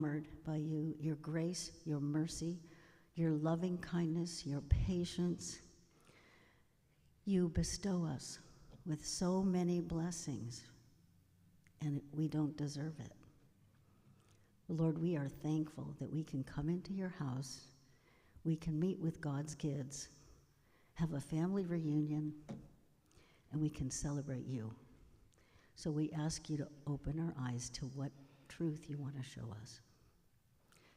by you, your grace, your mercy, your loving kindness, your patience. You bestow us with so many blessings, and we don't deserve it. Lord, we are thankful that we can come into your house, we can meet with God's kids, have a family reunion, and we can celebrate you. So we ask you to open our eyes to what truth you want to show us.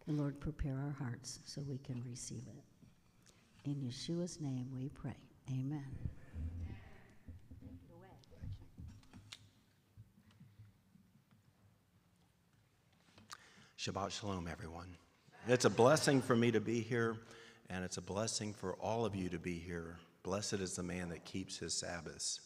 And Lord, prepare our hearts so we can receive it. In Yeshua's name we pray. Amen. Shabbat Shalom, everyone. It's a blessing for me to be here, and it's a blessing for all of you to be here. Blessed is the man that keeps his Sabbaths.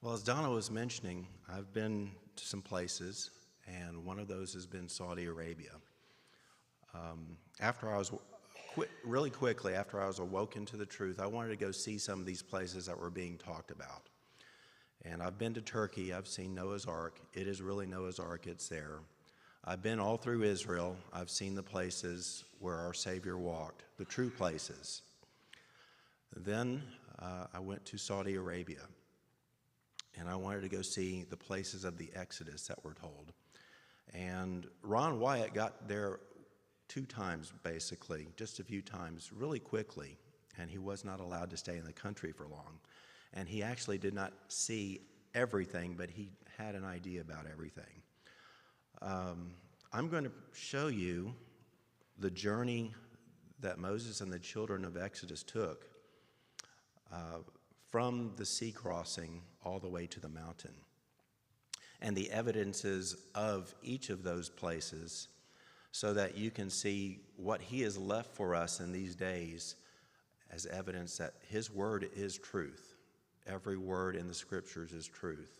Well, as Donna was mentioning, I've been to some places, and one of those has been Saudi Arabia. Really quickly, after I was awoken to the truth, I wanted to go see some of these places that were being talked about. And I've been to Turkey. I've seen Noah's Ark. It is really Noah's Ark. It's there. I've been all through Israel. I've seen the places where our Savior walked, the true places. Then I went to Saudi Arabia, and I wanted to go see the places of the Exodus that were told. And Ron Wyatt got there 2 times, basically, just a few times, really quickly, and he was not allowed to stay in the country for long. And he actually did not see everything, but he had an idea about everything. I'm going to show you the journey that Moses and the children of Exodus took from the sea crossing all the way to the mountain, and the evidences of each of those places, so that you can see what he has left for us in these days as evidence that his word is truth. Every word in the scriptures is truth.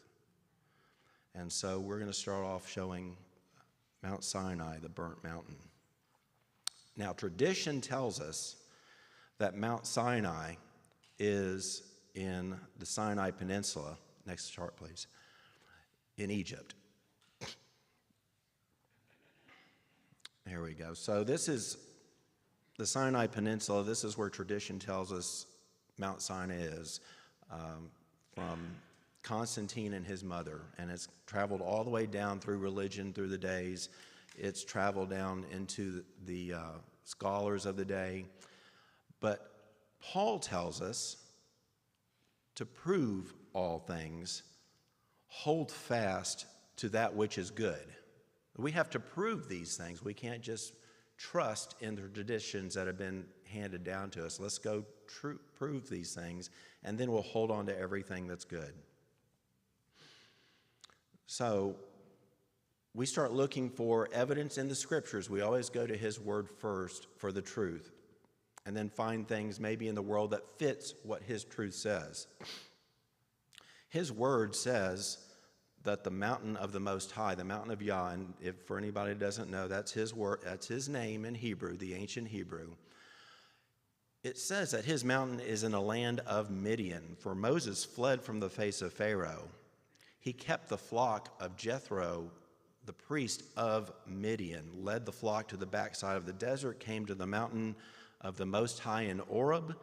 And so we're going to start off showing Mount Sinai, the burnt mountain. Now, tradition tells us that Mount Sinai is in the Sinai Peninsula, next chart please, in Egypt. There we go. So this is the Sinai Peninsula. This is where tradition tells us Mount Sinai is, from Constantine and his mother. And it's traveled all the way down through religion through the days. It's traveled down into the scholars of the day. But Paul tells us to prove all things, hold fast to that which is good. We have to prove these things. We can't just trust in the traditions that have been handed down to us. Let's go prove these things, and then we'll hold on to everything that's good. So we start looking for evidence in the scriptures. We always go to his word first for the truth, and then find things maybe in the world that fits what his truth says. His word says that the mountain of the Most High, the mountain of Yah, and if for anybody who doesn't know, that's his word, that's his name in Hebrew, the ancient Hebrew. It says that his mountain is in a land of Midian, for Moses fled from the face of Pharaoh. He kept the flock of Jethro, the priest of Midian, led the flock to the backside of the desert, came to the mountain of the Most High in Oreb,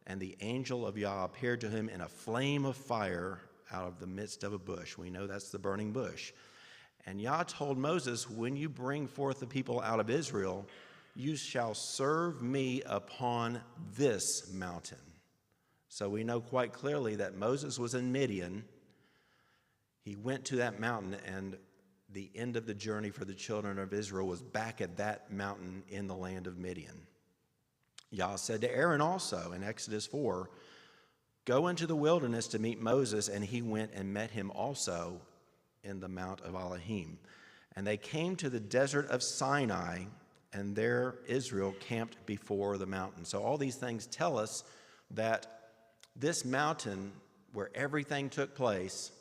and the angel of Yah appeared to him in a flame of fire out of the midst of a bush. We know that's the burning bush. And Yah told Moses, when you bring forth the people out of Israel, you shall serve me upon this mountain. So we know quite clearly that Moses was in Midian. He went to that mountain, and the end of the journey for the children of Israel was back at that mountain in the land of Midian. Yah said to Aaron also in Exodus 4, go into the wilderness to meet Moses, and he went and met him also in the Mount of Elohim. And they came to the desert of Sinai, and there Israel camped before the mountain. So all these things tell us that this mountain where everything took place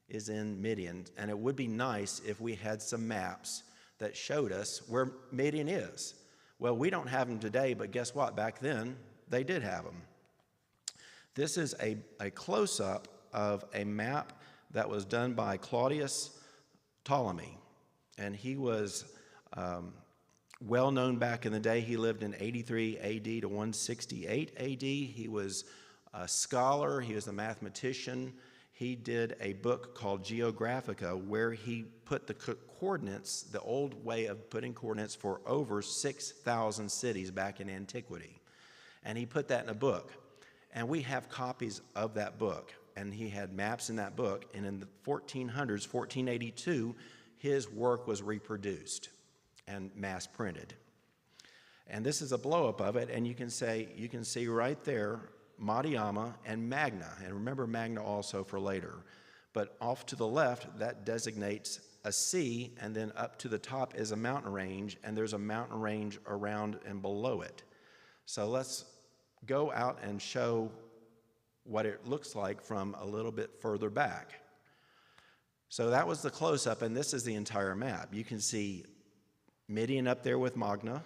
is in Midian, and it would be nice if we had some maps that showed us where Midian is. Well, we don't have them today, but guess what? Back then, they did have them. This is a close-up of a map that was done by Claudius Ptolemy. And he was well known back in the day. He lived in 83 AD to 168 AD. He was a scholar, he was a mathematician. He did a book called Geographica where he put the coordinates, the old way of putting coordinates for over 6,000 cities back in antiquity. And he put that in a book. And we have copies of that book. And he had maps in that book. And in the 1400s, 1482, his work was reproduced and mass printed. And this is a blow-up of it. And you can see right there, Madhyama and Magna. And remember Magna also for later. But off to the left, that designates a sea, and then up to the top is a mountain range, and there's a mountain range around and below it. So let's go out and show what it looks like from a little bit further back. So that was the close-up, and this is the entire map. You can see Midian up there with Magna,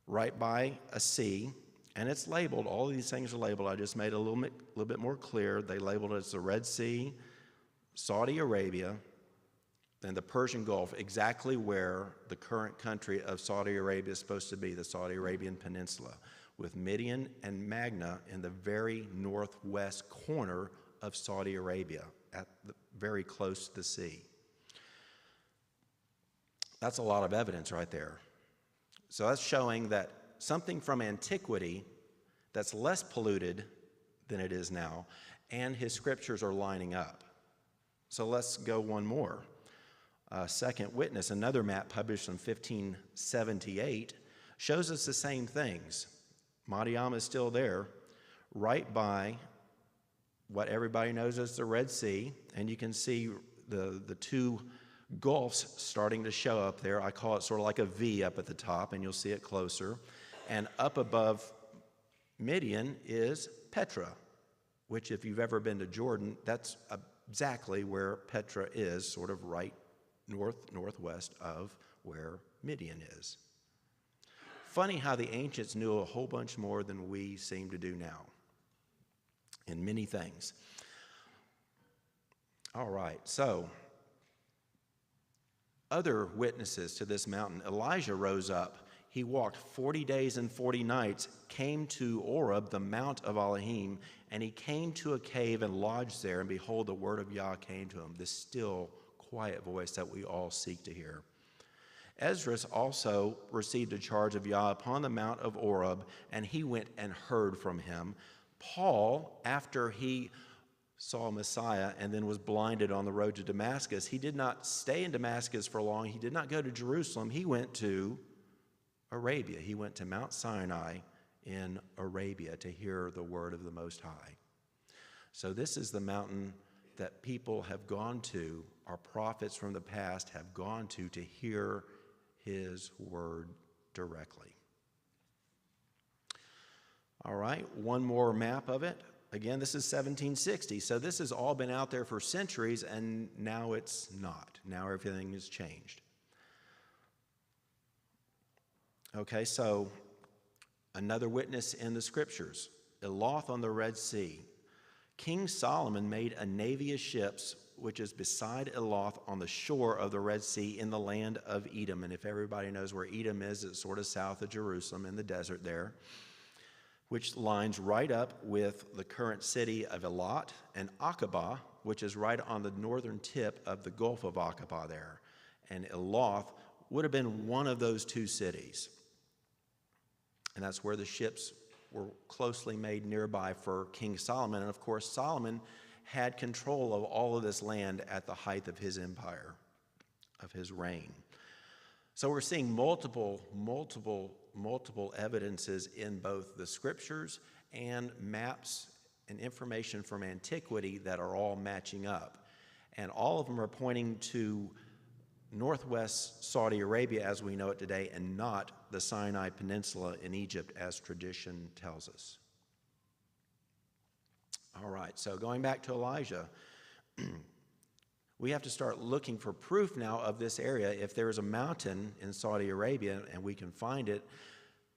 right by a sea, and it's labeled. All of these things are labeled. I just made it a little bit more clear. They labeled it as the Red Sea, Saudi Arabia, and the Persian Gulf, exactly where the current country of Saudi Arabia is supposed to be, the Saudi Arabian Peninsula, with Midian and Magna in the very northwest corner of Saudi Arabia, very close to the sea. That's a lot of evidence right there. So that's showing that something from antiquity that's less polluted than it is now, and his scriptures are lining up. So let's go one more. Second Witness, another map published in 1578, shows us the same things. Madhyama is still there, right by what everybody knows as the Red Sea, and you can see the two gulfs starting to show up there. I call it sort of like a V up at the top, and you'll see it closer. And up above Midian is Petra, which if you've ever been to Jordan, that's exactly where Petra is, sort of right northwest of where Midian is. Funny how the ancients knew a whole bunch more than we seem to do now in many things. All right, so other witnesses to this mountain. Elijah rose up. He walked 40 days and 40 nights, came to Oreb, the mount of Elohim, and he came to a cave and lodged there, and behold, the word of Yah came to him, this still, quiet voice that we all seek to hear. Esdras also received a charge of Yah upon the mount of Oreb, and he went and heard from him. Paul, after he saw Messiah and then was blinded on the road to Damascus, he did not stay in Damascus for long. He did not go to Jerusalem. He went to Arabia. He went to Mount Sinai in Arabia to hear the word of the Most High. So this is the mountain that people have gone to, our prophets from the past have gone to hear his word directly. All right, one more map of it. Again, this is 1760. So this has all been out there for centuries, and now it's not. Now everything has changed. Okay, so another witness in the scriptures, Eloth on the Red Sea. King Solomon made a navy of ships, which is beside Eloth on the shore of the Red Sea in the land of Edom. And if everybody knows where Edom is, it's sort of south of Jerusalem in the desert there, which lines right up with the current city of Elat and Aqaba, which is right on the northern tip of the Gulf of Aqaba there. And Eloth would have been one of those two cities. And that's where the ships were closely made nearby for King Solomon. And of course, Solomon had control of all of this land at the height of his empire, of his reign. So we're seeing multiple evidences in both the scriptures and maps and information from antiquity that are all matching up. And all of them are pointing to northwest Saudi Arabia as we know it today, and not the Sinai Peninsula in Egypt as tradition tells us. All right, so going back to Elijah, we have to start looking for proof now of this area. If there is a mountain in Saudi Arabia and we can find it,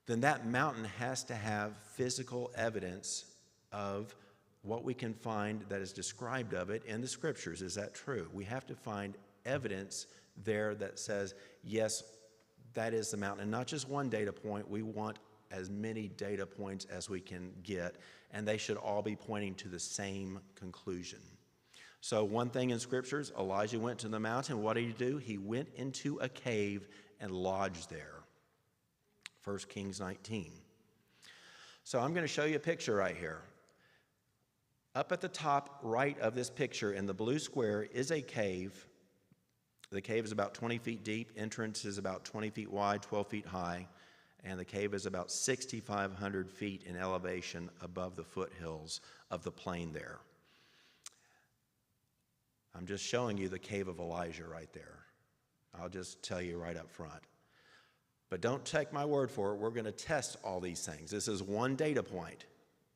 then that mountain has to have physical evidence of what we can find that is described of it in the scriptures. Is that true? We have to find evidence there that says, yes, that is the mountain. And not just one data point. We want as many data points as we can get, and they should all be pointing to the same conclusion. So one thing in scriptures, Elijah went to the mountain. What did he do? He went into a cave and lodged there. 1 Kings 19. So I'm going to show you a picture right here. Up at the top right of this picture in the blue square is a cave. The cave is about 20 feet deep. Entrance is about 20 feet wide, 12 feet high. And the cave is about 6,500 feet in elevation above the foothills of the plain there. I'm just showing you the cave of Elijah right there. I'll just tell you right up front. But don't take my word for it. We're going to test all these things. This is one data point.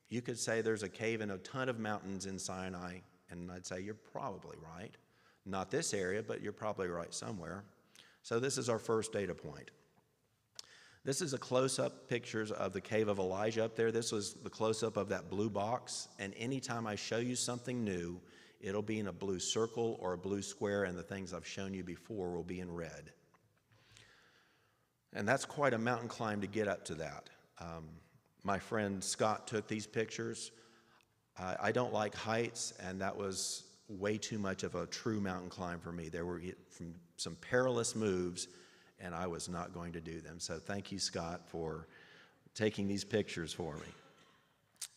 You could say there's a cave in a ton of mountains in Sinai, and I'd say you're probably right. Not this area, but you're probably right somewhere. So this is our first data point. This is a close-up pictures of the cave of Elijah up there. This was the close-up of that blue box, and anytime I show you something new, it'll be in a blue circle or a blue square, and the things I've shown you before will be in red. And that's quite a mountain climb to get up to that. My friend Scott took these pictures. I don't like heights, and that was way too much of a true mountain climb for me. There were some perilous moves, and I was not going to do them. So thank you, Scott, for taking these pictures for me.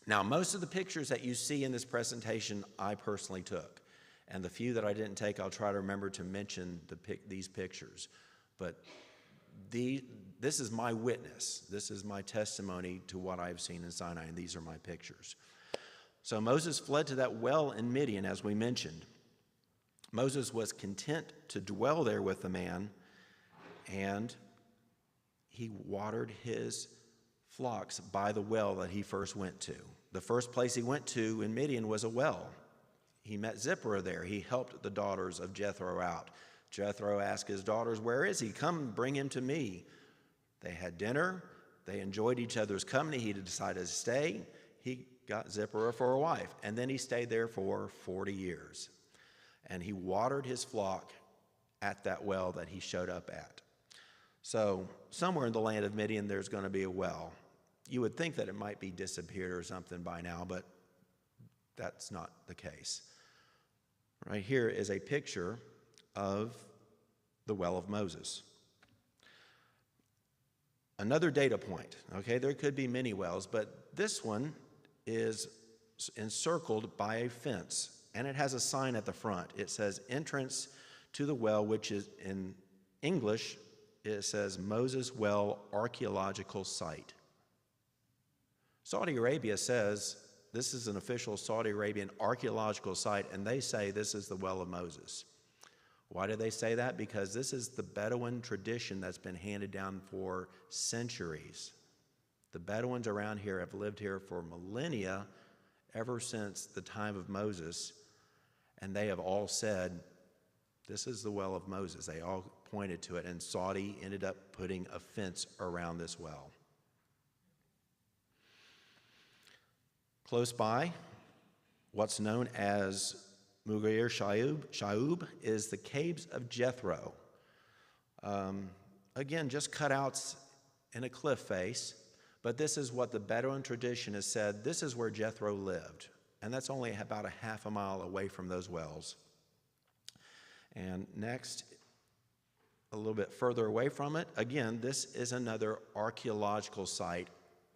Now, most of the pictures that you see in this presentation, I personally took. And the few that I didn't take, I'll try to remember to mention these pictures. But this is my witness. This is my testimony to what I've seen in Sinai, and these are my pictures. So Moses fled to that well in Midian, as we mentioned. Moses was content to dwell there with the man, and he watered his flocks by the well that he first went to. The first place he went to in Midian was a well. He met Zipporah there. He helped the daughters of Jethro out. Jethro asked his daughters, "Where is he? Come, bring him to me." They had dinner. They enjoyed each other's company. He decided to stay. He got Zipporah for a wife, and then he stayed there for 40 years. And he watered his flock at that well that he showed up at. So somewhere in the land of Midian, there's going to be a well. You would think that it might be disappeared or something by now, but that's not the case. Right here is a picture of the well of Moses. Another data point, okay? There could be many wells, but this one is encircled by a fence, and it has a sign at the front. It says entrance to the well, which is in English, it says Moses Well Archaeological Site. Saudi Arabia says this is an official Saudi Arabian archaeological site, and they say this is the Well of Moses. Why do they say that? Because this is the Bedouin tradition that's been handed down for centuries. The Bedouins around here have lived here for millennia, ever since the time of Moses, and they have all said, this is the Well of Moses. They all pointed to it, and Saudi ended up putting a fence around this well. Close by, what's known as Mughair Shaub is the caves of Jethro. Again, just cutouts in a cliff face, but this is what the Bedouin tradition has said. This is where Jethro lived, and that's only about a half a mile away from those wells. And next, a little bit further away from it, again, this is another archaeological site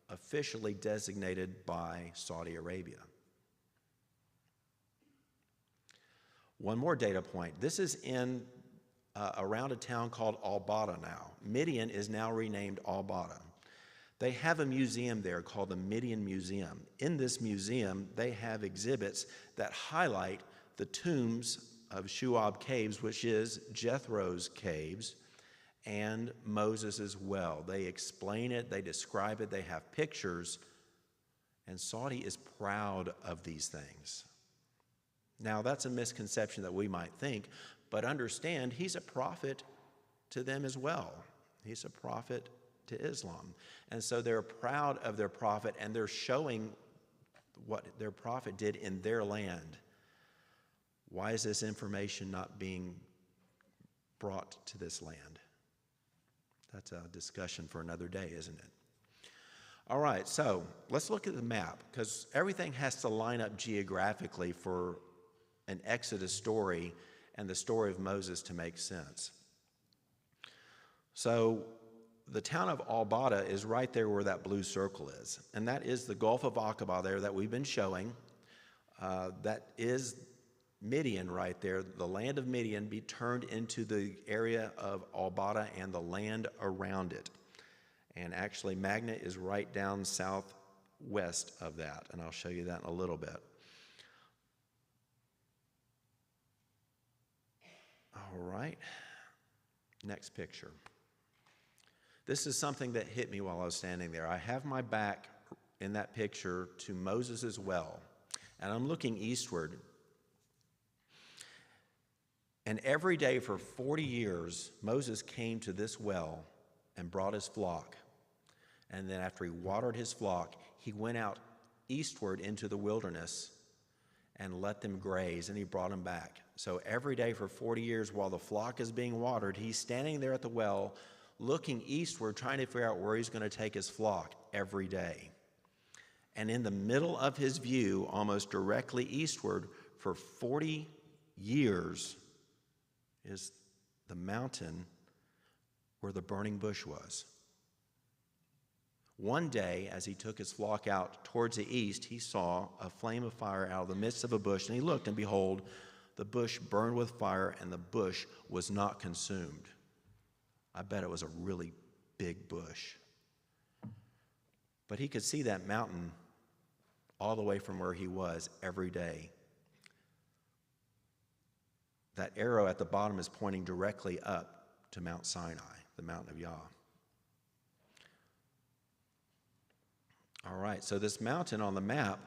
officially designated by Saudi Arabia. One more data point. This is in around a town called Al-Bada now. Midian is now renamed Al-Bada. They have a museum there called the Midian Museum. In this museum, they have exhibits that highlight the tombs of Shuab Caves, which is Jethro's caves, and Moses' well. They explain it, they describe it, they have pictures, and Saudi is proud of these things. Now, that's a misconception that we might think, but understand he's a prophet to them as well. He's a prophet to Islam. And so they're proud of their prophet, and they're showing what their prophet did in their land. Why is this information not being brought to this land? That's a discussion for another day, isn't it? All right, so let's look at the map, because everything has to line up geographically for an Exodus story and the story of Moses to make sense. So the town of Albada is right there where that blue circle is, and that is the Gulf of Aqaba there that we've been showing. That is Midian right there. The land of Midian be turned into the area of Albada and the land around it. And actually, Magna is right down southwest of that, and I'll show you that in a little bit. All right, next picture. This is something that hit me while I was standing there. I have my back in that picture to Moses' well, and I'm looking eastward. And every day for 40 years, Moses came to this well and brought his flock. And then after he watered his flock, he went out eastward into the wilderness and let them graze, and he brought them back. So every day for 40 years while the flock is being watered, he's standing there at the well, looking eastward, trying to figure out where he's going to take his flock every day. And in the middle of his view, almost directly eastward, for 40 years, is the mountain where the burning bush was. One day, as he took his flock out towards the east, he saw a flame of fire out of the midst of a bush, and he looked, and behold, the bush burned with fire, and the bush was not consumed. I bet it was a really big bush. But he could see that mountain all the way from where he was every day. That arrow at the bottom is pointing directly up to Mount Sinai, the mountain of Yah. All right, so this mountain on the map,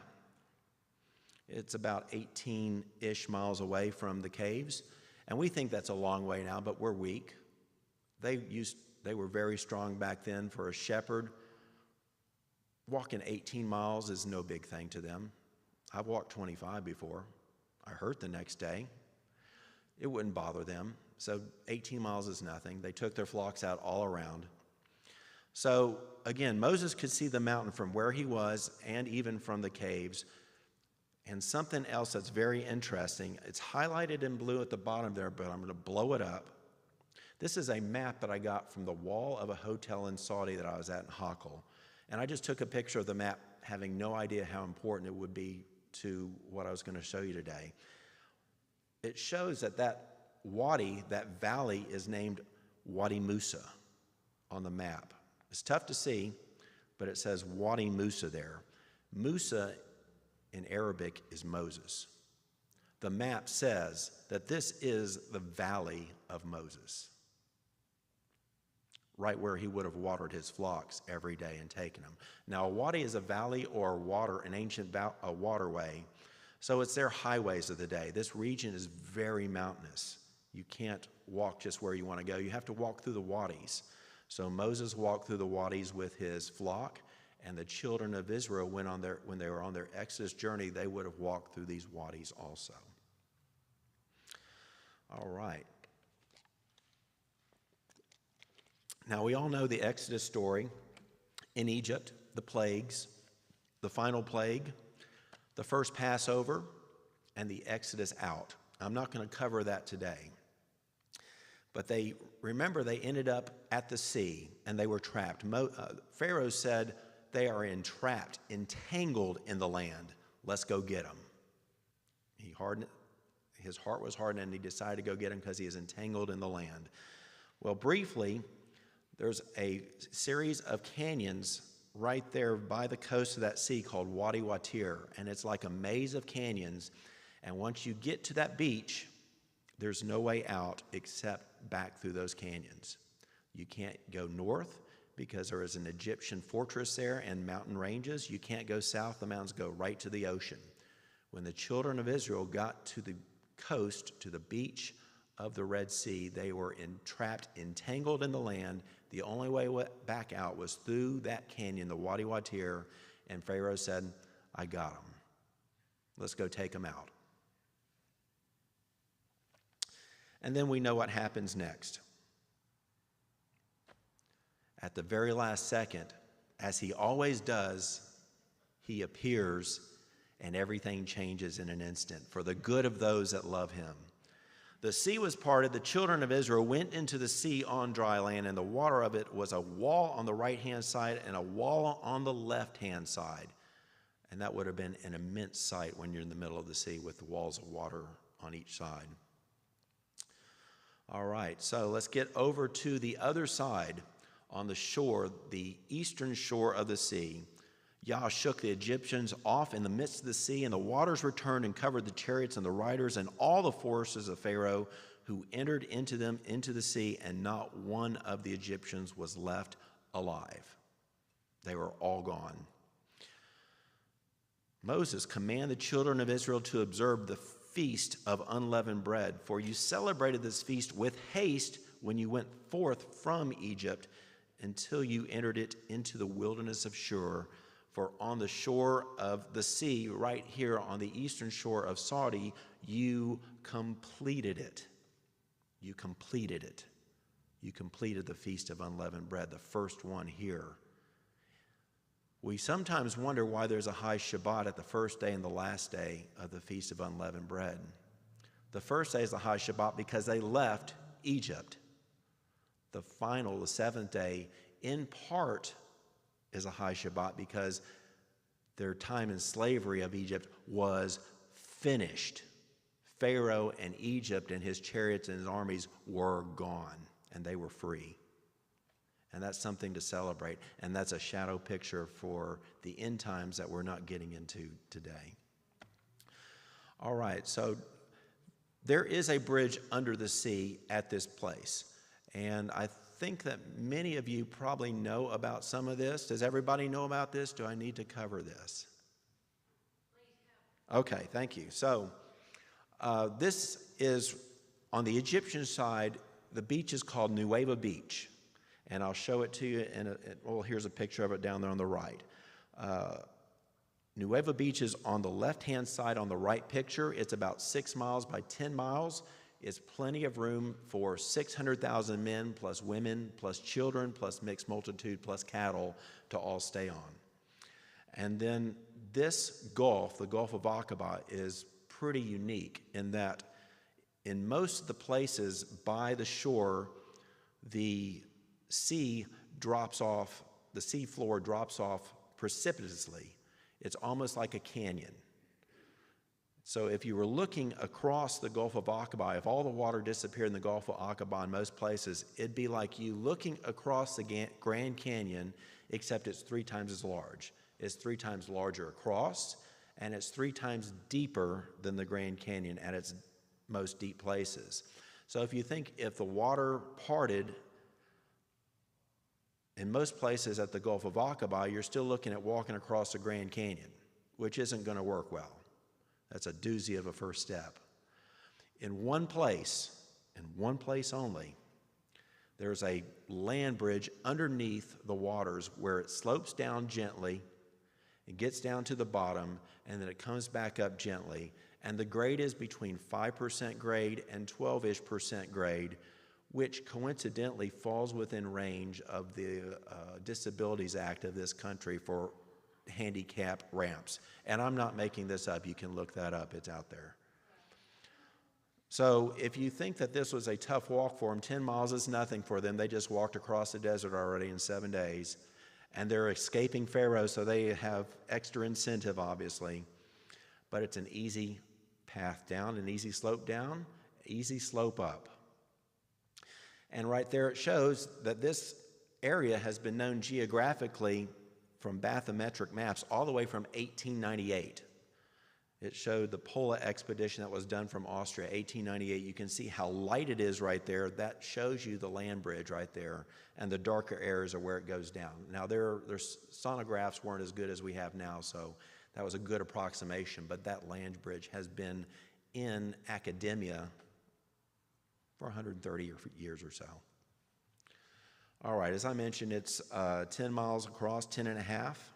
it's about 18-ish miles away from the caves, and we think that's a long way now, but we're weak. They were very strong back then. For a shepherd, walking 18 miles is no big thing to them. I've walked 25 before. I hurt the next day. It wouldn't bother them. So 18 miles is nothing. They took their flocks out all around. So again, Moses could see the mountain from where he was and even from the caves. And something else that's very interesting, it's highlighted in blue at the bottom there, but I'm going to blow it up. This is a map that I got from the wall of a hotel in Saudi that I was at in Hakel. And I just took a picture of the map, having no idea how important it would be to what I was going to show you today. It shows that wadi, that valley, is named Wadi Musa on the map. It's tough to see, but it says Wadi Musa there. Musa in Arabic is Moses. The map says that this is the valley of Moses, right where he would have watered his flocks every day and taken them. Now, a wadi is a valley or water, an ancient waterway. So it's their highways of the day. This region is very mountainous. You can't walk just where you want to go. You have to walk through the wadis. So Moses walked through the wadis with his flock, and the children of Israel when they were on their Exodus journey, they would have walked through these wadis also. All right. Now, we all know the Exodus story in Egypt, the plagues, the final plague, the first Passover, and the Exodus out. I'm not going to cover that today. But they ended up at the sea, and they were trapped. Pharaoh said, they are entrapped, entangled in the land. Let's go get them. His heart was hardened, and he decided to go get them because he is entangled in the land. Well, briefly, there's a series of canyons right there by the coast of that sea called Wadi Watir, and it's like a maze of canyons. And once you get to that beach, there's no way out except back through those canyons. You can't go north because there is an Egyptian fortress there and mountain ranges. You can't go south. The mountains go right to the ocean. When the children of Israel got to the coast, to the beach of the Red Sea, they were entrapped, entangled in the land. The only way back out was through that canyon, the Wadi Watir, and Pharaoh said, I got them. Let's go take them out. And then we know what happens next. At the very last second, as he always does, he appears and everything changes in an instant for the good of those that love him. The sea was parted, the children of Israel went into the sea on dry land, and the water of it was a wall on the right-hand side and a wall on the left-hand side. And that would have been an immense sight when you're in the middle of the sea with the walls of water on each side. All right, so let's get over to the other side on the shore, the eastern shore of the sea. Yah shook the Egyptians off in the midst of the sea, and the waters returned and covered the chariots and the riders and all the forces of Pharaoh who entered into them into the sea, and not one of the Egyptians was left alive. They were all gone. Moses commanded the children of Israel to observe the feast of unleavened bread, for you celebrated this feast with haste when you went forth from Egypt until you entered it into the wilderness of Shur. For on the shore of the sea, right here on the eastern shore of Saudi, you completed it. You completed it. You completed the Feast of Unleavened Bread, the first one here. We sometimes wonder why there's a high Shabbat at the first day and the last day of the Feast of Unleavened Bread. The first day is the high Shabbat because they left Egypt. The final, the seventh day, in part is a high Shabbat because their time in slavery of Egypt was finished. Pharaoh and Egypt and his chariots and his armies were gone, and they were free. And that's something to celebrate, and that's a shadow picture for the end times that we're not getting into today. All right, so there is a bridge under the sea at this place, and I think that many of you probably know about some of this. Does everybody know about this? Do I need to cover this? Okay, thank you. So this is on the Egyptian side. The beach is called Nueva Beach, and I'll show it to you. Well, here's a picture of it down there on the right. Nueva Beach is on the left-hand side on the right picture. It's about 6 miles by 10 miles. It's plenty of room for 600,000 men plus women plus children plus mixed multitude plus cattle to all stay on. And then this Gulf, the Gulf of Aqaba, is pretty unique in that in most of the places by the shore, the sea drops off, the sea floor drops off precipitously. It's almost like a canyon. So if you were looking across the Gulf of Aqaba, if all the water disappeared in the Gulf of Aqaba in most places, it'd be like you looking across the Grand Canyon, except it's 3 times as large. It's 3 times larger across, and it's 3 times deeper than the Grand Canyon at its most deep places. So if you think if the water parted in most places at the Gulf of Aqaba, you're still looking at walking across the Grand Canyon, which isn't going to work well. That's a doozy of a first step. In one place only, there's a land bridge underneath the waters where it slopes down gently, it gets down to the bottom, and then it comes back up gently. And the grade is between 5% grade and 12-ish% grade, which coincidentally falls within range of the Disabilities Act of this country for handicap ramps. And I'm not making this up. You can look that up. It's out there. So if you think that this was a tough walk for them, 10 miles is nothing for them. They just walked across the desert already in 7 days. And they're escaping Pharaoh, so they have extra incentive, obviously. But it's an easy path down, an easy slope down, easy slope up. And right there it shows that this area has been known geographically from bathymetric maps all the way from 1898. It showed the Pola expedition that was done from Austria, 1898. You can see how light it is right there. That shows you the land bridge right there, and the darker areas are where it goes down. Now, their sonographs weren't as good as we have now, so that was a good approximation, but that land bridge has been in academia for 130 years or so. All right, as I mentioned, it's 10 miles across, 10 and a half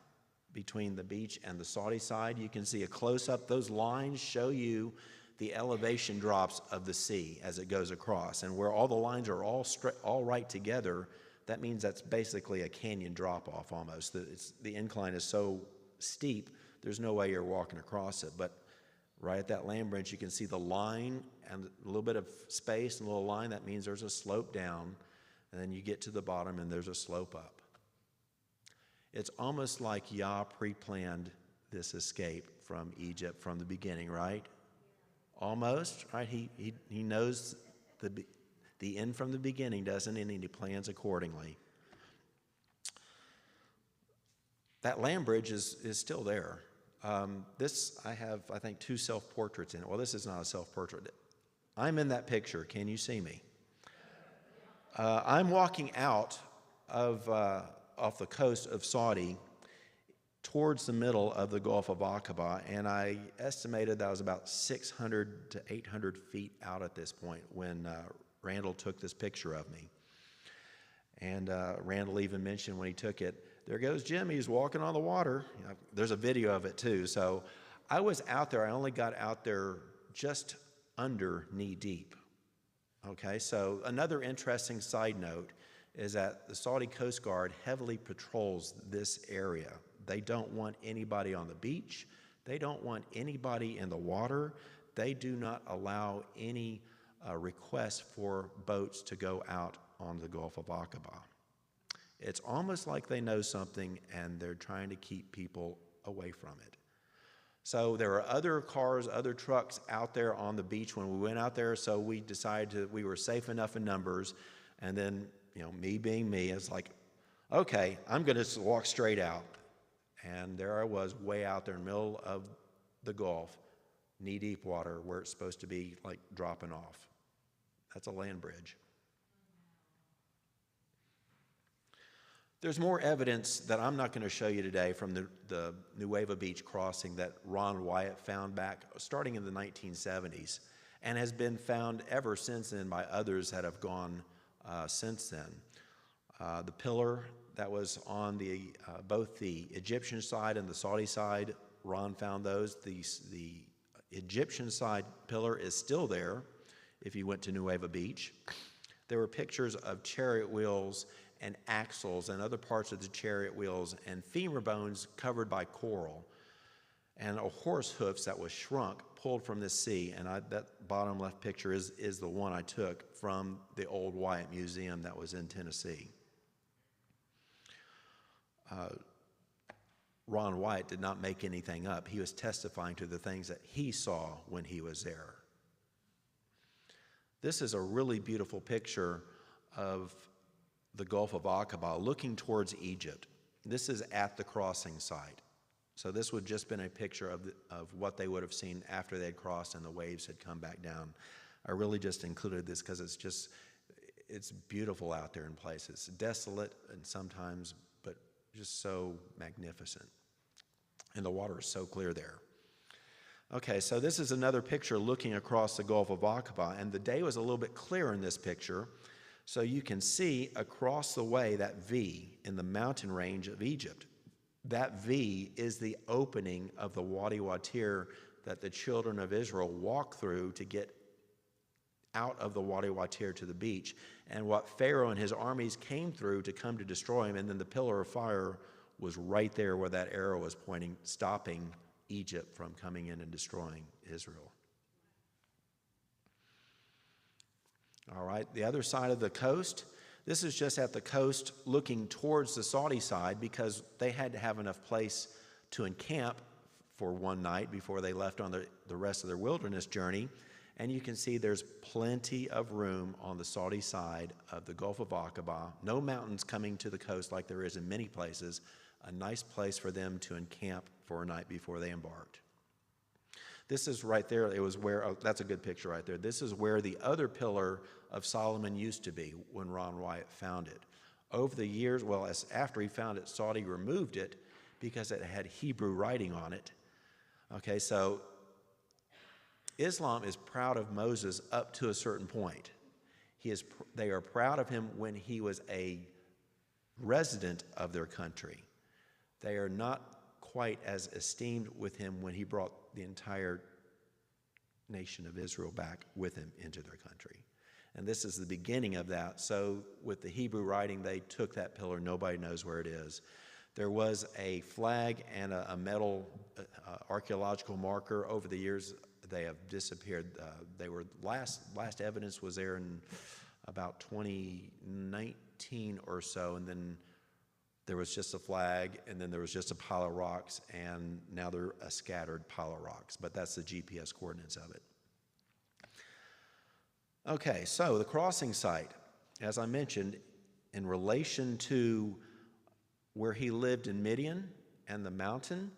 between the beach and the Saudi side. You can see a close-up. Those lines show you the elevation drops of the sea as it goes across. And where all the lines are all right together, that means that's basically a canyon drop-off almost. The incline is so steep, there's no way you're walking across it. But right at that land bridge, you can see the line and a little bit of space and a little line. That means there's a slope down, and then you get to the bottom and there's a slope up. It's almost like Yah pre-planned this escape from Egypt from the beginning, right? Almost, right? He knows the end from the beginning, doesn't he? And he plans accordingly. That land bridge is still there. This, I have, I think, 2 self-portraits in it. Well, this is not a self-portrait. I'm in that picture. Can you see me? I'm walking out of off the coast of Saudi towards the middle of the Gulf of Aqaba, and I estimated that I was about 600 to 800 feet out at this point when Randall took this picture of me. And Randall even mentioned when he took it, there goes Jim, he's walking on the water. You know, there's a video of it too. So I was out there, I only got out there just under knee deep. Okay, so another interesting side note is that the Saudi Coast Guard heavily patrols this area. They don't want anybody on the beach. They don't want anybody in the water. They do not allow any requests for boats to go out on the Gulf of Aqaba. It's almost like they know something and they're trying to keep people away from it. So there are other cars, other trucks out there on the beach when we went out there, so we decided we were safe enough in numbers. And then, you know, me being me, it's like, okay, I'm going to walk straight out. And there I was, way out there in the middle of the Gulf, knee-deep water, where it's supposed to be like dropping off. That's a land bridge. There's more evidence that I'm not going to show you today from the Nueva Beach crossing that Ron Wyatt found back starting in the 1970s and has been found ever since then by others that have gone since then. The pillar that was on both the Egyptian side and the Saudi side, Ron found those. The Egyptian side pillar is still there if you went to Nueva Beach. There were pictures of chariot wheels and axles and other parts of the chariot wheels and femur bones covered by coral and a horse hoofs that was shrunk, pulled from the sea. And that bottom left picture is the one I took from the old Wyatt Museum that was in Tennessee. Ron Wyatt did not make anything up. He was testifying to the things that he saw when he was there. This is a really beautiful picture of the Gulf of Aqaba looking towards Egypt. This is at the crossing site. So this would have just been a picture of what they would have seen after they had crossed and the waves had come back down. I really just included this because it's beautiful out there in places. Desolate and sometimes, but just so magnificent. And the water is so clear there. Okay, so this is another picture looking across the Gulf of Aqaba, and the day was a little bit clearer in this picture. So you can see across the way that V in the mountain range of Egypt. That V is the opening of the Wadi Watir that the children of Israel walked through to get out of the Wadi Watir to the beach, and what Pharaoh and his armies came through to come to destroy him, and then the pillar of fire was right there where that arrow was pointing, stopping Egypt from coming in and destroying Israel. All right, the other side of the coast, this is just at the coast looking towards the Saudi side because they had to have enough place to encamp for one night before they left on the rest of their wilderness journey. And you can see there's plenty of room on the Saudi side of the Gulf of Aqaba. No mountains coming to the coast like there is in many places. A nice place for them to encamp for a night before they embarked. This is right there. It was where, oh, that's a good picture right there. This is where the other pillar of Solomon used to be when Ron Wyatt found it. Over the years, well, after he found it, Saudi removed it because it had Hebrew writing on it. Okay, so Islam is proud of Moses up to a certain point. They are proud of him when he was a resident of their country. They are not quite as esteemed with him when he brought the entire nation of Israel back with him into their country. And this is the beginning of that. So with the Hebrew writing, they took that pillar. Nobody knows where it is. There was a flag and a metal archaeological marker. Over the years, they have disappeared. They were last evidence was there in about 2019 or so, and then there was just a flag, and then there was just a pile of rocks, and now they're a scattered pile of rocks. But that's the GPS coordinates of it. Okay, so the crossing site, as I mentioned, in relation to where he lived in Midian and the mountain,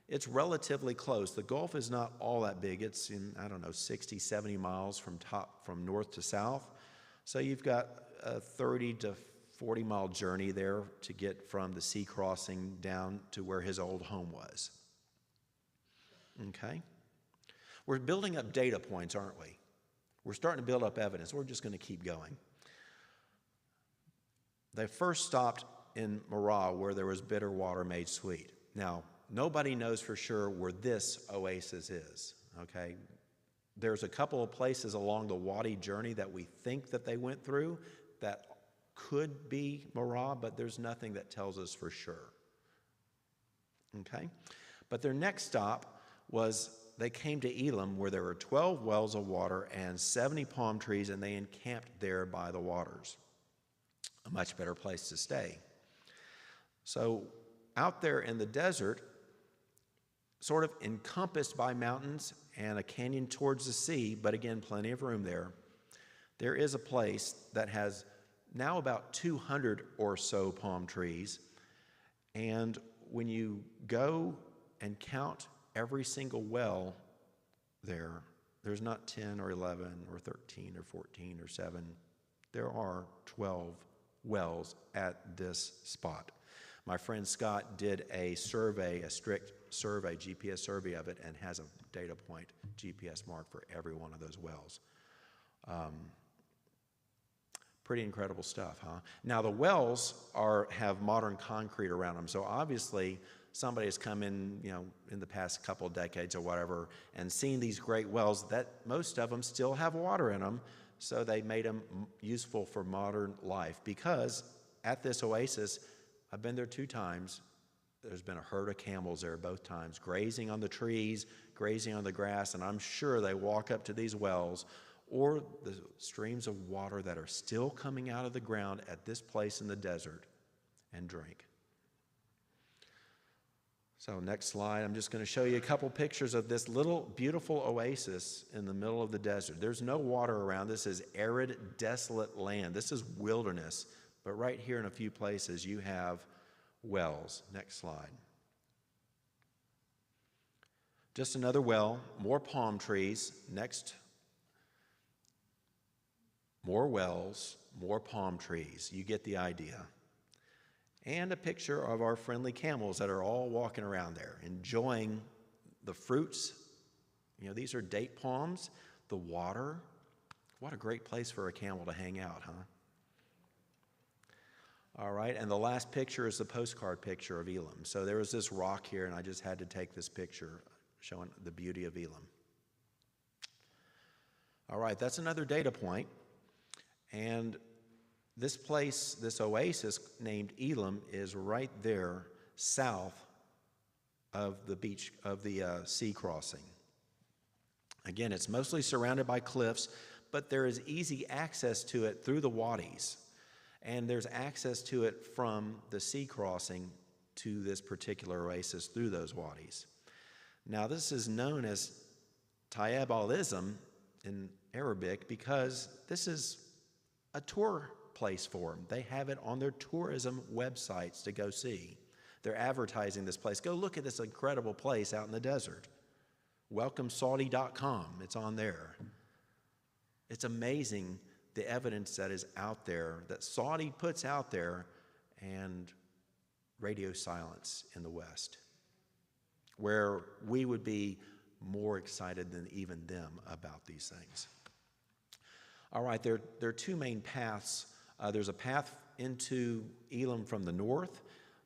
it's relatively close. The Gulf is not all that big. It's in, 60, 70 miles from north to south. So you've got a 30 to 40 mile journey there to get from the sea crossing down to where his old home was. Okay? We're building up data points, aren't we? We're starting to build up evidence. We're just going to keep going. They first stopped in Marah, where there was bitter water made sweet. Now, nobody knows for sure where this oasis is, okay? There's a couple of places along the Wadi journey that we think that they went through that could be Marah, but there's nothing that tells us for sure, okay? But their next stop was they came to Elim, where there were 12 wells of water and 70 palm trees, and they encamped there by the waters. A much better place to stay. So out there in the desert, sort of encompassed by mountains and a canyon towards the sea, but again, plenty of room there, there is a place that has now about 200 or so palm trees. And when you go and count every single well there, there's not 10 or 11 or 13 or 14 or 7. There are 12 wells at this spot. My friend Scott did a survey, a strict survey, GPS survey of it, and has a data point GPS mark for every one of those wells. Pretty incredible stuff, huh? Now the wells have modern concrete around them, so obviously somebody has come in, in the past couple of decades or whatever, and seen these great wells that most of them still have water in them, so they made them useful for modern life. Because at this oasis, I've been there 2 times. There's been a herd of camels there both times, grazing on the trees, grazing on the grass, and I'm sure they walk up to these wells or the streams of water that are still coming out of the ground at this place in the desert and drink. So next slide, I'm just going to show you a couple pictures of this little beautiful oasis in the middle of the desert. There's no water around. This is arid, desolate land. This is wilderness. But right here in a few places, you have wells. Next slide. Just another well, more palm trees. Next, more wells, more palm trees. You get the idea. And a picture of our friendly camels that are all walking around there, enjoying the fruits. These are date palms, the water. What a great place for a camel to hang out, huh? All right, and the last picture is the postcard picture of Elim. So there was this rock here, and I just had to take this picture showing the beauty of Elim. All right, that's another data point. And this place, this oasis named Elim, is right there south of the beach, of the sea crossing. Again, it's mostly surrounded by cliffs, but there is easy access to it through the wadis. And there's access to it from the sea crossing to this particular oasis through those wadis. Now, this is known as Tayyib al-Ism in Arabic because this is a tour place for them. They have it on their tourism websites to go see. They're advertising this place. Go look at this incredible place out in the desert. WelcomeSaudi.com, it's on there. It's amazing the evidence that is out there, that Saudi puts out there, and radio silence in the West, where we would be more excited than even them about these things. All right, there are 2 main paths. There's a path into Elim from the north.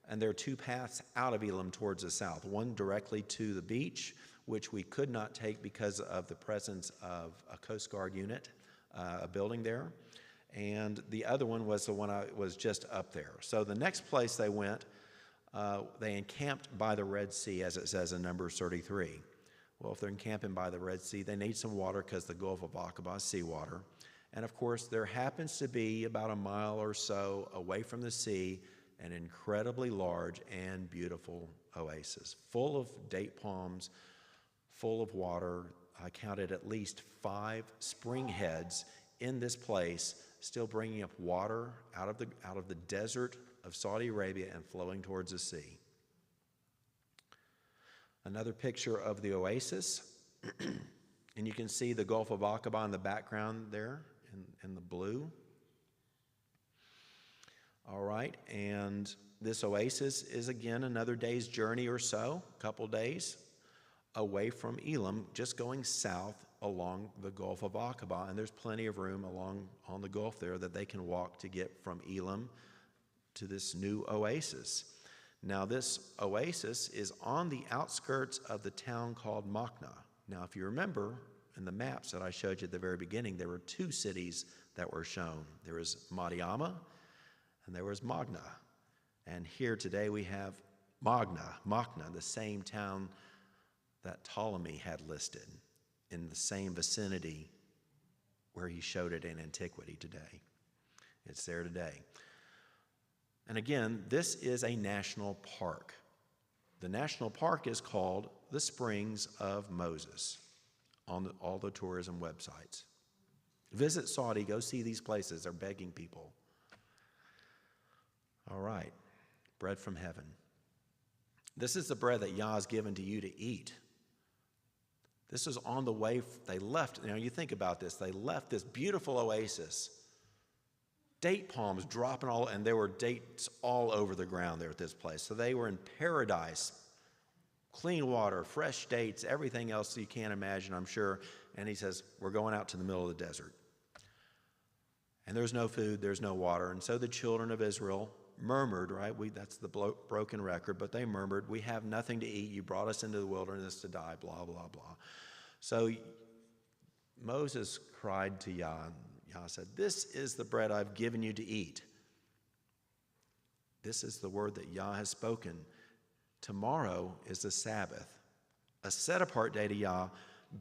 And there are two paths out of Elim towards the south, one directly to the beach, which we could not take because of the presence of a Coast Guard unit, a building there. And the other one was the one I was just up there. So the next place they went, they encamped by the Red Sea, as it says in Numbers 33. Well, if they're encamping by the Red Sea, they need some water because the Gulf of Aqaba is seawater. And of course, there happens to be about a mile or so away from the sea an incredibly large and beautiful oasis, full of date palms, full of water. I counted at least 5 spring heads in this place, still bringing up water out of the desert of Saudi Arabia and flowing towards the sea. Another picture of the oasis, and you can see the Gulf of Aqaba in the background there in the blue. All right, and this oasis is again another day's journey or so, a couple days away from Elim, just going south along the Gulf of Aqaba, and there's plenty of room on the Gulf there that they can walk to get from Elim to this new oasis. Now, this oasis is on the outskirts of the town called Machna. Now, if you remember in the maps that I showed you at the very beginning, there were 2 cities that were shown. There was Madiama and there was Magna. And here today we have Machna, the same town that Ptolemy had listed in the same vicinity where he showed it in antiquity today. It's there today. And again, this is a national park. The national park is called the Springs of Moses on all the tourism websites. Visit Saudi, go see these places. They're begging people. All right, bread from heaven. This is the bread that Yah has given to you to eat. This is on the way they left. Now you think about this. They left this beautiful oasis. Date palms dropping all, and there were dates all over the ground there at this place. So they were in paradise. Clean water, fresh dates, everything else you can't imagine, I'm sure. And he says, we're going out to the middle of the desert. And there's no food, there's no water. And so the children of Israel murmured, right? That's the broken record, but they murmured, we have nothing to eat. You brought us into the wilderness to die, blah, blah, blah. So Moses cried to Yah, and Yah said, this is the bread I've given you to eat. This is the word that Yah has spoken. Tomorrow is the Sabbath, a set-apart day to Yah.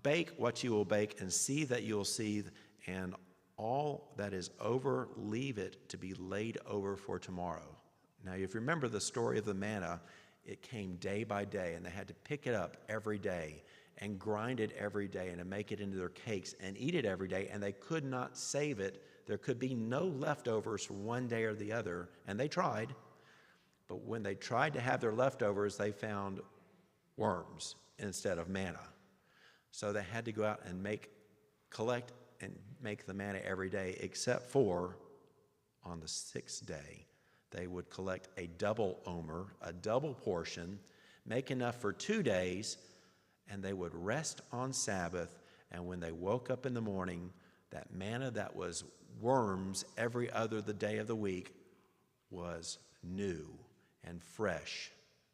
Bake what you will bake and see that you will seethe, and all that is over, leave it to be laid over for tomorrow. Now, if you remember the story of the manna, it came day by day, and they had to pick it up every day and grind it every day and to make it into their cakes and eat it every day, and they could not save it. There could be no leftovers from one day or the other, and they tried. But when they tried to have their leftovers, they found worms instead of manna. So they had to go out and collect and make the manna every day, except for on the 6th day. They would collect a double omer, a double portion, make enough for 2 days, and they would rest on Sabbath. And when they woke up in the morning, that manna that was worms every other the day of the week was new and fresh,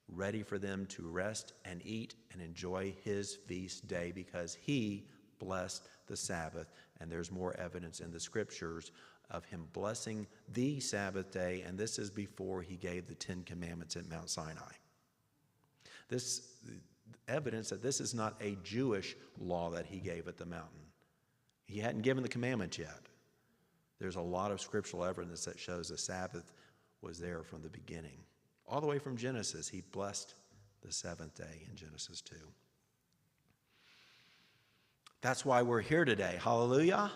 ready for them to rest and eat and enjoy his feast day, because he blessed the Sabbath. And there's more evidence in the scriptures of him blessing the Sabbath day, and this is before he gave the 10 Commandments at Mount Sinai. This evidence that this is not a Jewish law that he gave at the mountain. He hadn't given the commandments yet. There's a lot of scriptural evidence that shows the Sabbath was there from the beginning. All the way from Genesis, he blessed the 7th day in Genesis 2. That's why we're here today. Hallelujah.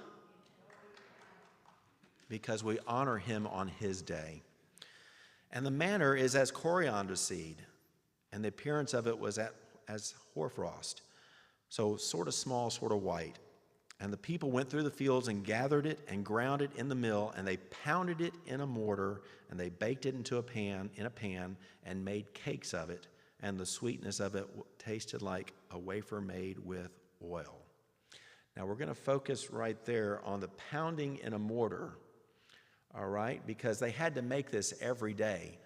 Because we honor him on his day. And the manner is as coriander seed, and the appearance of it was as hoarfrost. So sort of small, sort of white. And the people went through the fields and gathered it and ground it in the mill, and they pounded it in a mortar, and they baked it in a pan, and made cakes of it. And the sweetness of it tasted like a wafer made with oil. Now we're going to focus right there on the pounding in a mortar, all right? Because they had to make this every day.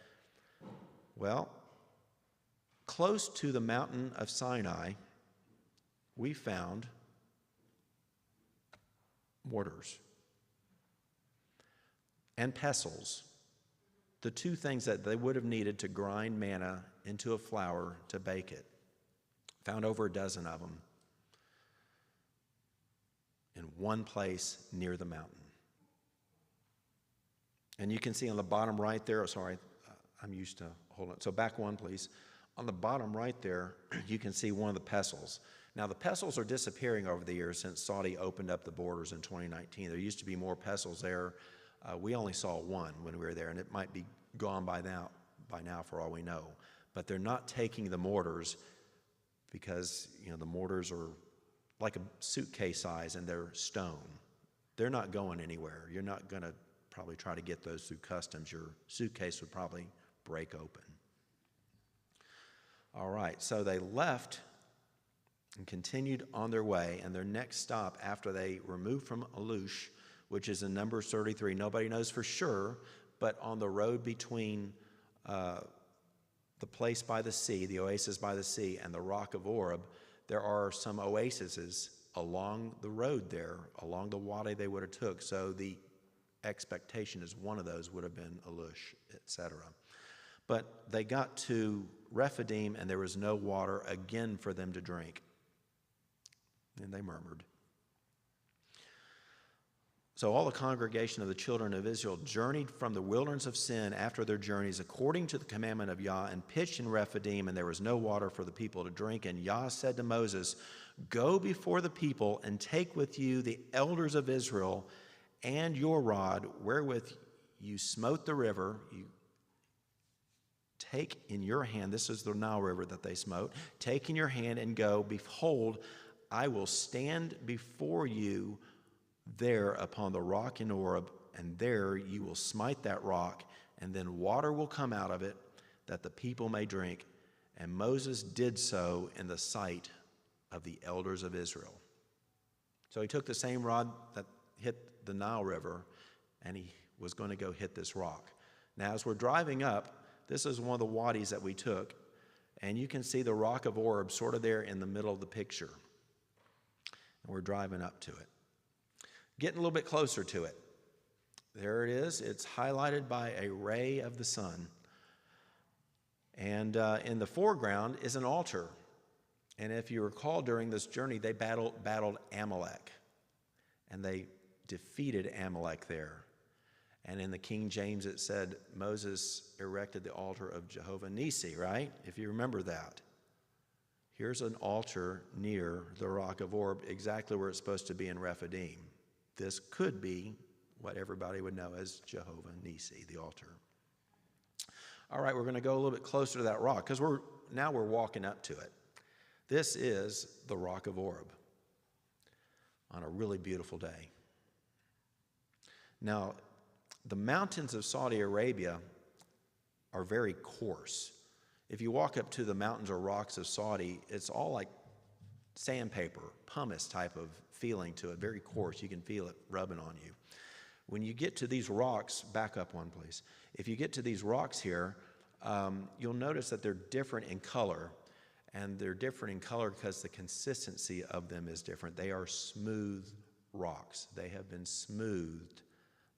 Well, close to the mountain of Sinai, we found mortars and pestles, the two things that they would have needed to grind manna into a flour to bake it. Found over a dozen of them in one place near the mountain. And you can see on the bottom right there, I'm used to, hold on. So back one, please. On the bottom right there, you can see one of the pestles. Now, the pestles are disappearing over the years since Saudi opened up the borders in 2019. There used to be more pestles there. We only saw one when we were there, and it might be gone by now for all we know. But they're not taking the mortars because, the mortars are like a suitcase size and they're stone. They're not going anywhere. You're not going to probably try to get those through customs. Your suitcase would probably break open. All right, so they left and continued on their way, and their next stop after they were moved from Alush, which is in Numbers 33, nobody knows for sure, but on the road between the place by the sea, the oasis by the sea, and the rock of Oreb, there are some oases along the road there, along the wadi they would have took. So the expectation is one of those would have been Alush, etc. But they got to Rephidim, and there was no water again for them to drink. And they murmured. So all the congregation of the children of Israel journeyed from the wilderness of Sin after their journeys according to the commandment of Yah, and pitched in Rephidim, and there was no water for the people to drink. And Yah said to Moses, "Go before the people and take with you the elders of Israel and your rod wherewith you smote the river. You take in your hand," this is the Nile River that they smote, "take in your hand and go. Behold, I will stand before you there upon the rock in Oreb, and there you will smite that rock, and then water will come out of it, that the people may drink." And Moses did so in the sight of the elders of Israel. So he took the same rod that hit the Nile River, and he was going to go hit this rock. Now, as we're driving up, this is one of the wadis that we took, and you can see the rock of Oreb sort of there in the middle of the picture. And we're driving up to it. Getting a little bit closer to it. There it is. It's highlighted by a ray of the sun. And in the foreground is an altar. And if you recall, during this journey, they battled Amalek. And they defeated Amalek there. And in the King James, it said Moses erected the altar of Jehovah Nissi, right? If you remember that. Here's an altar near the rock of Oreb, exactly where it's supposed to be in Rephidim. This could be what everybody would know as Jehovah Nissi, the altar. All right, we're going to go a little bit closer to that rock because we're walking up to it. This is the rock of Oreb on a really beautiful day. Now, the mountains of Saudi Arabia are very coarse. If you walk up to the mountains or rocks of Saudi, it's all like sandpaper, pumice type of feeling to it, very coarse. You can feel it rubbing on you. When you get to these rocks, back up one, please. If you get to these rocks here, you'll notice that they're different in color. And they're different in color because the consistency of them is different. They are smooth rocks. They have been smoothed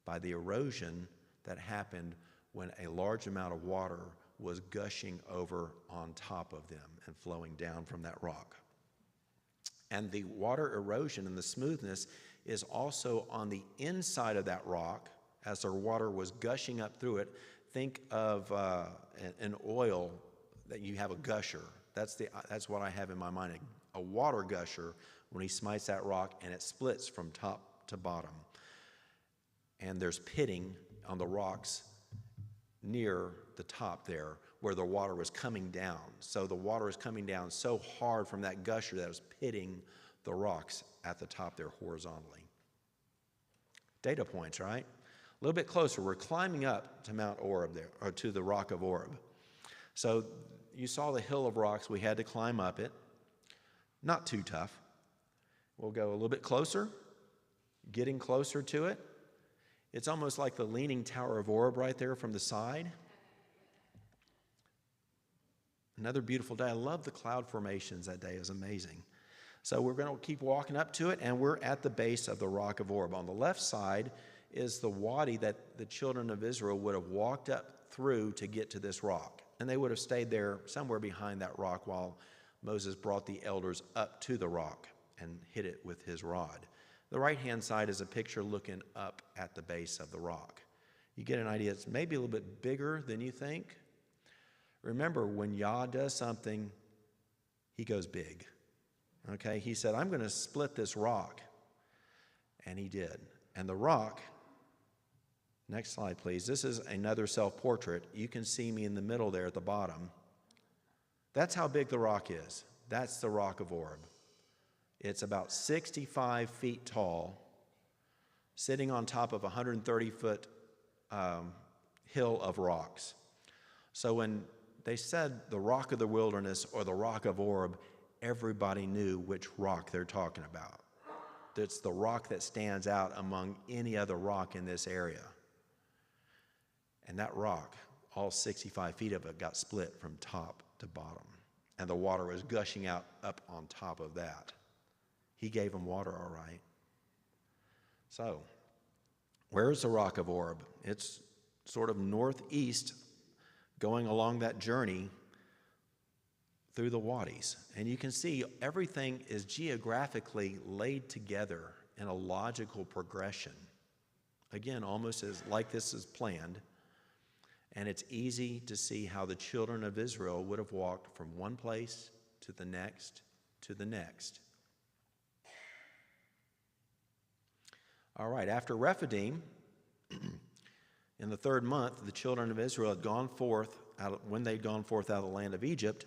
by the erosion that happened when a large amount of water was gushing over on top of them and flowing down from that rock. And the water erosion and the smoothness is also on the inside of that rock as the water was gushing up through it. Think of an oil that you have a gusher. That's what I have in my mind, a water gusher when he smites that rock and it splits from top to bottom. And there's pitting on the rocks near the top there where the water was coming down. So the water is coming down so hard from that gusher that it was pitting the rocks at the top there horizontally. Data points, right? A little bit closer, we're climbing up to Mount Oreb there, or to the rock of Oreb. So you saw the hill of rocks, we had to climb up it. Not too tough. We'll go a little bit closer, getting closer to it. It's almost like the Leaning Tower of Oreb right there from the side. Another beautiful day. I love the cloud formations that day. It was amazing. So we're going to keep walking up to it, and we're at the base of the rock of Oreb. On the left side is the wadi that the children of Israel would have walked up through to get to this rock. And they would have stayed there somewhere behind that rock while Moses brought the elders up to the rock and hit it with his rod. The right-hand side is a picture looking up at the base of the rock. You get an idea. It's maybe a little bit bigger than you think. Remember, when Yah does something, he goes big. Okay, he said, I'm going to split this rock. And he did. And the rock, next slide, please. This is another self-portrait. You can see me in the middle there at the bottom. That's how big the rock is. That's the rock of Oreb. It's about 65 feet tall, sitting on top of a 130-foot hill of rocks. So when they said the rock of the wilderness or the rock of Oreb, everybody knew which rock they're talking about. It's the rock that stands out among any other rock in this area. And that rock, all 65 feet of it, got split from top to bottom. And the water was gushing out up on top of that. He gave them water, all right. So, where's the rock of Oreb? It's sort of northeast, going along that journey through the wadis. And you can see everything is geographically laid together in a logical progression. Again, almost as like this is planned. And it's easy to see how the children of Israel would have walked from one place to the next to the next. All right, after Rephidim, in the 3rd month, the children of Israel had gone forth, when they'd gone forth out of the land of Egypt,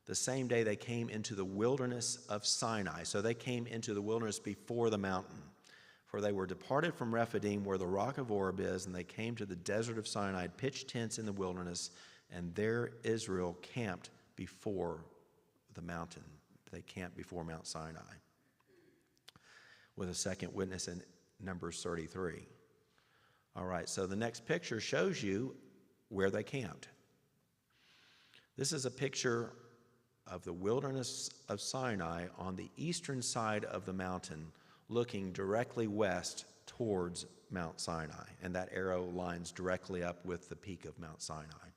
the same day they came into the wilderness of Sinai. So they came into the wilderness before the mountain. For they were departed from Rephidim, where the rock of Oreb is, and they came to the desert of Sinai, pitched tents in the wilderness, and there Israel camped before the mountain. They camped before Mount Sinai, with a second witness in Numbers 33. All right, so the next picture shows you where they camped. This is a picture of the wilderness of Sinai on the eastern side of the mountain, looking directly west towards Mount Sinai, and that arrow lines directly up with the peak of Mount Sinai.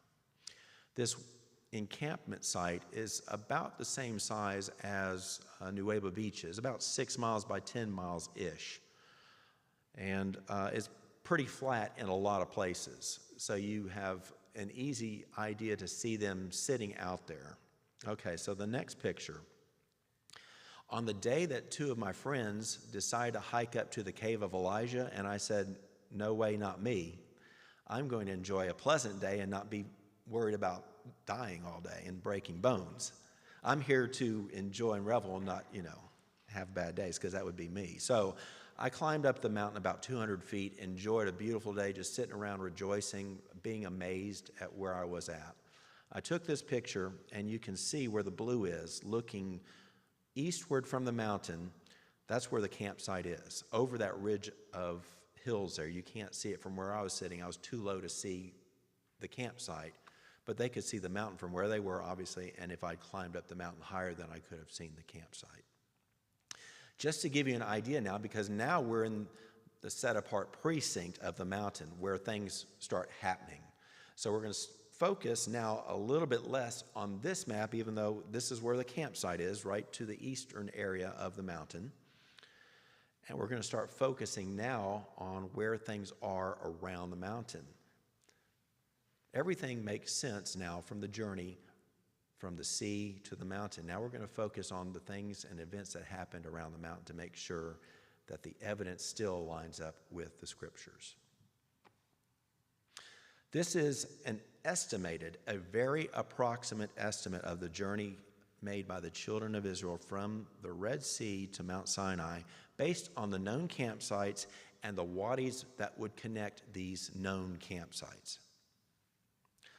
This encampment site is about the same size as Nueva Beach is, about 6 miles by 10 miles-ish, and it's pretty flat in a lot of places, so you have an easy idea to see them sitting out there. Okay, so the next picture. On the day that 2 of my friends decided to hike up to the cave of Elijah, and I said, no way, not me. I'm going to enjoy a pleasant day and not be worried about dying all day and breaking bones. I'm here to enjoy and revel and not, have bad days, because that would be me. So I climbed up the mountain about 200 feet, enjoyed a beautiful day, just sitting around rejoicing, being amazed at where I was at. I took this picture, and you can see where the blue is, looking eastward from the mountain. That's where the campsite is, over that ridge of hills there. You can't see it from where I was sitting. I was too low to see the campsite, but they could see the mountain from where they were, obviously, and if I'd climbed up the mountain higher, then I could have seen the campsite. Just to give you an idea now, because now we're in the set-apart precinct of the mountain where things start happening. So we're going to focus now a little bit less on this map, even though this is where the campsite is, right to the eastern area of the mountain. And we're going to start focusing now on where things are around the mountain. Everything makes sense now from the journey from the sea to the mountain. Now we're going to focus on the things and events that happened around the mountain to make sure that the evidence still lines up with the scriptures. This is a very approximate estimate of the journey made by the children of Israel from the Red Sea to Mount Sinai, based on the known campsites and the wadis that would connect these known campsites.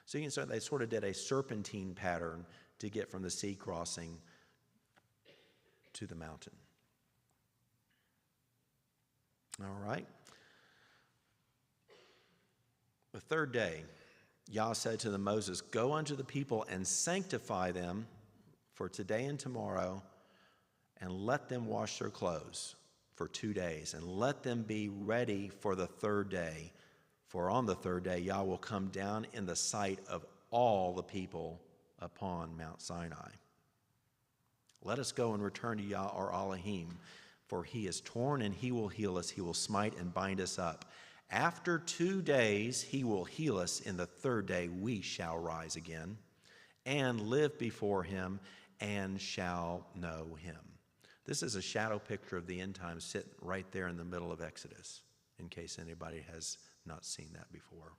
So you can say they sort of did a serpentine pattern to get from the sea crossing to the mountain. All right. The 3rd day, Yah said to Moses, "Go unto the people and sanctify them for today and tomorrow, and let them wash their clothes for 2 days, and let them be ready for the third day. For on the third day Yah will come down in the sight of all the people upon Mount Sinai. Let us go and return to Yah our Elohim, for he is torn and he will heal us. He will smite and bind us up. After 2 days he will heal us. In the third day we shall rise again and live before him and shall know him." This is a shadow picture of the end times sitting right there in the middle of Exodus, in case anybody has not seen that before.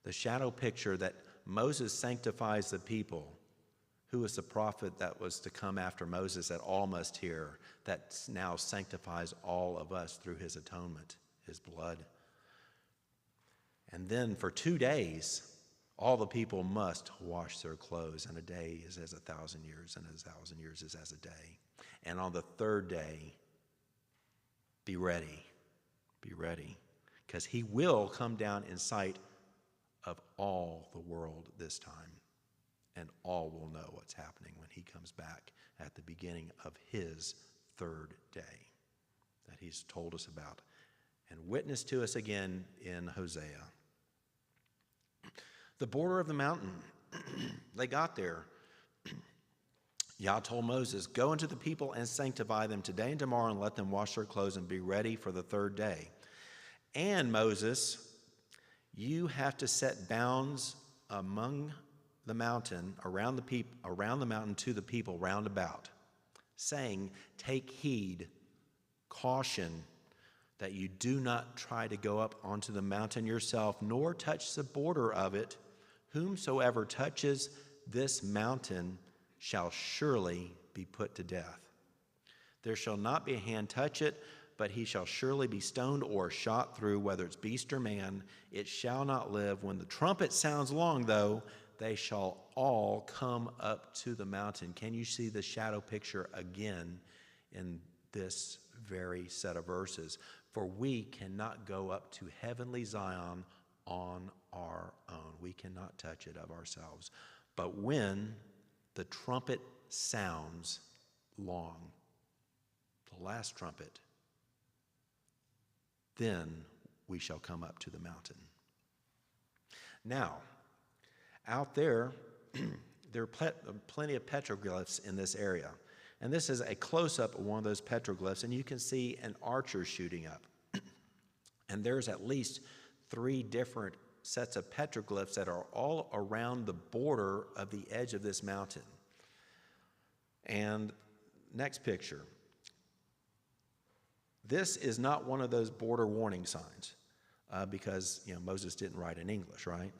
The shadow picture that Moses sanctifies the people. Who is the prophet that was to come after Moses that all must hear, that now sanctifies all of us through his atonement, his blood? And then for 2 days, all the people must wash their clothes, and a day is as 1,000 years, and 1,000 years is as a day. And on the third day, be ready, because he will come down in sight of all the world this time, and all will know what's happening when he comes back at the beginning of his third day that he's told us about and witnessed to us again in Hosea. The border of the mountain, they got there. Yah told Moses, "Go into the people and sanctify them today and tomorrow, and let them wash their clothes and be ready for the third day. And Moses, you have to set bounds among the mountain, around the mountain to the people round about, saying, take heed, caution, that you do not try to go up onto the mountain yourself, nor touch the border of it. Whomsoever touches this mountain shall surely be put to death. There shall not be a hand touch it, but he shall surely be stoned or shot through, whether it's beast or man. It shall not live. When the trumpet sounds long, though, they shall all come up to the mountain." Can you see the shadow picture again in this very set of verses? For we cannot go up to heavenly Zion on our own. We cannot touch it of ourselves. But when the trumpet sounds long, the last trumpet, then we shall come up to the mountain. Now, out there, there are plenty of petroglyphs in this area. And this is a close-up of one of those petroglyphs, and you can see an archer shooting up. And there's at least 3 different sets of petroglyphs that are all around the border of the edge of this mountain. And next picture. This is not one of those border warning signs because Moses didn't write in English, right?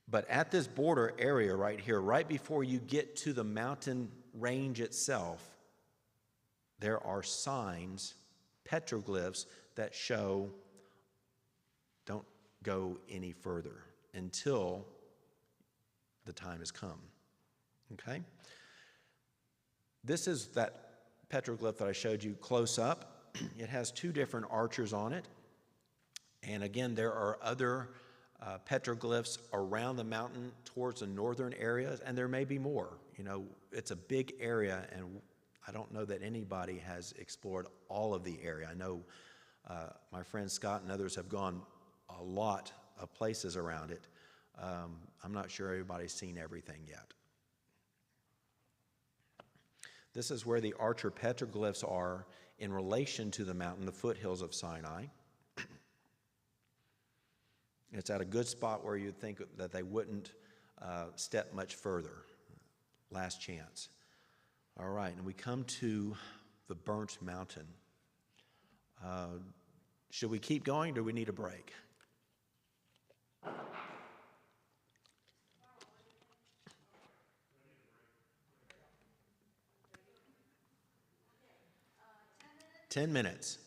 But at this border area right here, right before you get to the mountain range itself, there are signs, petroglyphs, that show don't go any further until the time has come. Okay? This is that petroglyph that I showed you close up. It has 2 different archers on it. And again, there are other petroglyphs around the mountain towards the northern areas, and there may be more. It's a big area, and I don't know that anybody has explored all of the area. I know my friend Scott and others have gone a lot of places around it. I'm not sure everybody's seen everything yet. This is where the archer petroglyphs are in relation to the mountain, the foothills of Sinai. It's at a good spot where you'd think that they wouldn't step much further. Last chance. All right, and we come to the burnt mountain. Should we keep going, or do we need a break? Ten minutes.